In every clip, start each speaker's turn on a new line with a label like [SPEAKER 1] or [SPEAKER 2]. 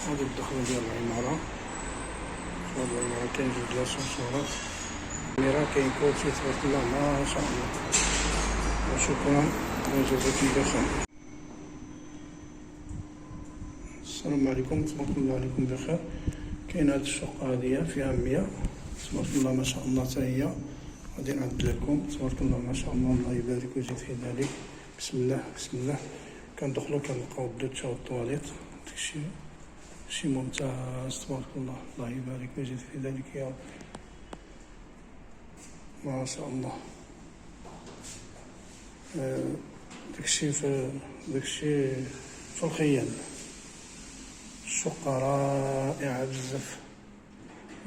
[SPEAKER 1] هذه الدخلة ديال العمارة. هاد العمارة كاين جوج لاسانسورات، الكاميرا كاين كلشي تبارك الله ما شاء الله. وشكرا وجزاكم بخير. السلام عليكم، تبارك الله عليكم بخير. كاين هاد الشقة هادية فيها 100 تبارك الله ما شاء الله حتى هي. غادي نعدل لكم تبارك الله ما شاء الله، الله يبارك ويزيد في ذلك. بسم الله بسم الله. كندخلو كنلقاو الدوتشا والطواليت، داكشي شي ممتاز تبارك الله، الله يبارك ويزيد في ذلك يا رب ما شاء الله. داكشي في الخيال. الشقة رائعة بزاف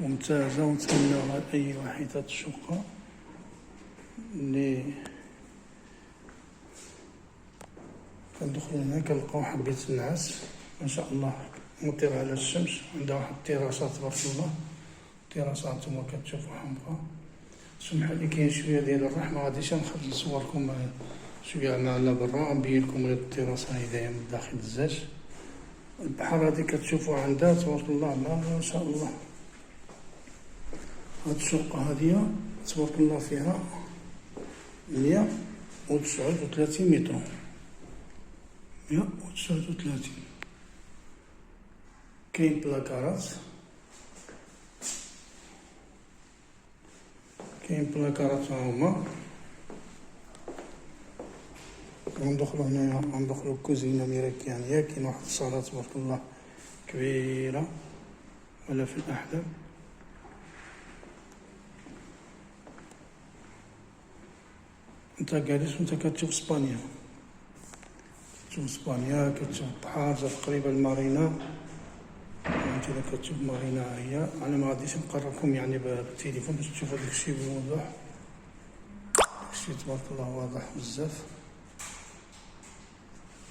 [SPEAKER 1] ممتازة، ونتمناوها لأي واحد هاد الشقة اللي كندخلو هنا كنلقاو حبيت النعاس ما شاء الله مطير على الشمس. عندها واحد التيراسات تبارك الله، التيراسات نتوما كتشوفو حمقا. سمح لي كاين شويه ديال الرحمه، مغاديش نخرج نصوركم شويه على برا، نبين لكم غير التيراسه هدايا من داخل الزاج. البحر هادي كتشوفو عندها تبارك الله ما شاء الله. هاد الشقه هادية تبارك الله فيها 139 متر، 139. كاين بلاكارات، ها هما. غندخلو هنايا، غندخلو كوزينة ميريكانية. كاين واحد الصالة تبارك الله كبيرة ولا في الأحلام. انت جالس وانت كتشوف اسبانيا، كتشوف البحر، جات قريبة المارينا. انت اذا كتشوف مارينا هي. انا ما غاديش نقربكم يعني بالتليفون باش تشوفوا داكشي بوضوح. داكشي تبارك الله واضح بزاف.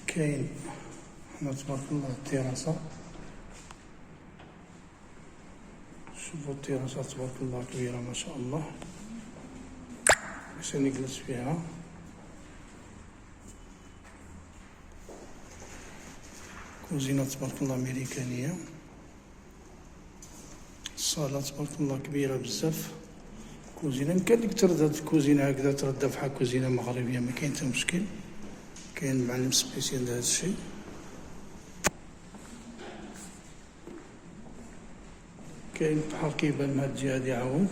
[SPEAKER 1] كاين هنا تبارك الله التيراسة، شوفوا التيراسة تبارك الله كبيرة ما شاء الله باش نجلس فيها. كوزينة تبارك الله أمريكانية. الصالة تبارك الله كبيرة بزاف. كوزينة يمكن لك ترد هاد الكوزينة هكذا، تردها بحال كوزينة مغربية، ما كاين حتى مشكل. كاين معلم سبيسيال لهاد الشي. كاين البحر كيبان من هاد الجهة هادي عاود.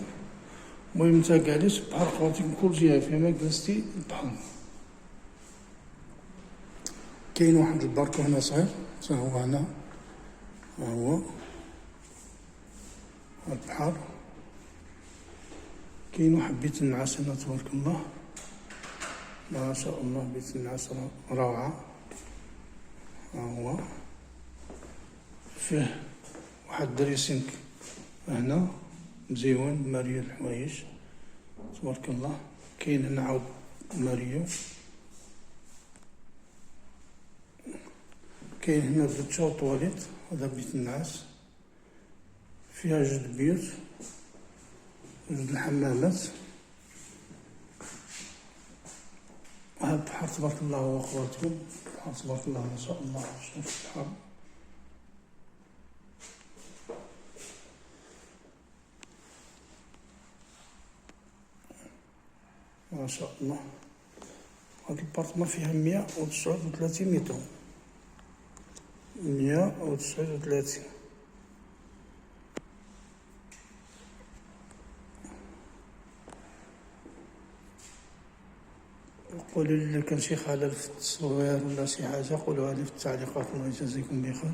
[SPEAKER 1] المهم نتا جالس البحر قراتي من كل جهة، فيما جلستي البحر. كاين واحد الباركو هنا صغير حتى هو هنا، ها هو البحر. كاين واحد بيت النعاس هنا تبارك الله ما شاء الله، بيت النعاس روعة. ها هو فيه واحد دريسينك هنا مزيون ماريو الحوايج تبارك الله. كاين هنا عاود ماريو. كاين هنا دوتشا وطواليت. هذا بيت النعاس فيها جوج بيوت، جوج الحمامات. هذا البحر تبارك الله هو خواتكم، البحر تبارك الله ما شاء الله. شوف البحر ما شاء الله. هاد البارتما فيها 139 متر، 139. قولوا لي إلا كان شي خلل في التصوير ولا شي حاجة قولوها لي في التعليقات، الله يجازيكم بخير.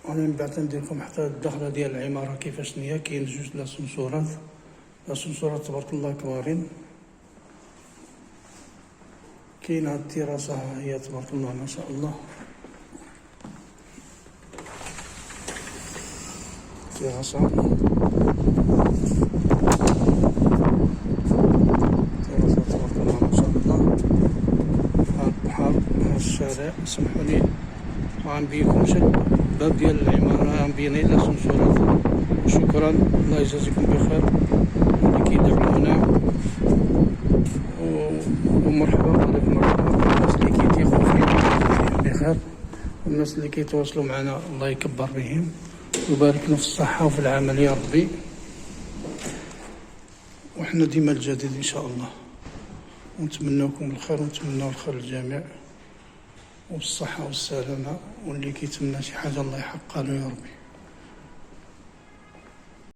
[SPEAKER 1] أنا من بعد ندير لكم حتى الدخلة ديال العمارة كيفاش هي. كاين جوج لاسانسورات تبارك الله كبارين. كاين هاد التيراسة ها هي تبارك الله ما شاء الله. تيراسة تبارك الله ما شاء الله. ها البحر، ها الشارع. سمحوا لي ما غنبينلكمش الباب ديال العمارة، غنبين غير لاسانسورات. شكرا، الله يجازيكم بخير اللي كيدعمونا، ومرحبا بكم، مرحبا بالناس اللي كيتيقوا فينا بخير. بخير، والناس اللي كيتواصلوا معنا الله يكبر بهم ويبارك لنا في الصحة وفي العمل يا ربي، وحنا ديما الجديد إن شاء الله، ونتمناكم الخير ونتمناو الخير للجميع وبالصحة والسلامة، واللي كيتمنى شي حاجة الله يحققها له يا ربي.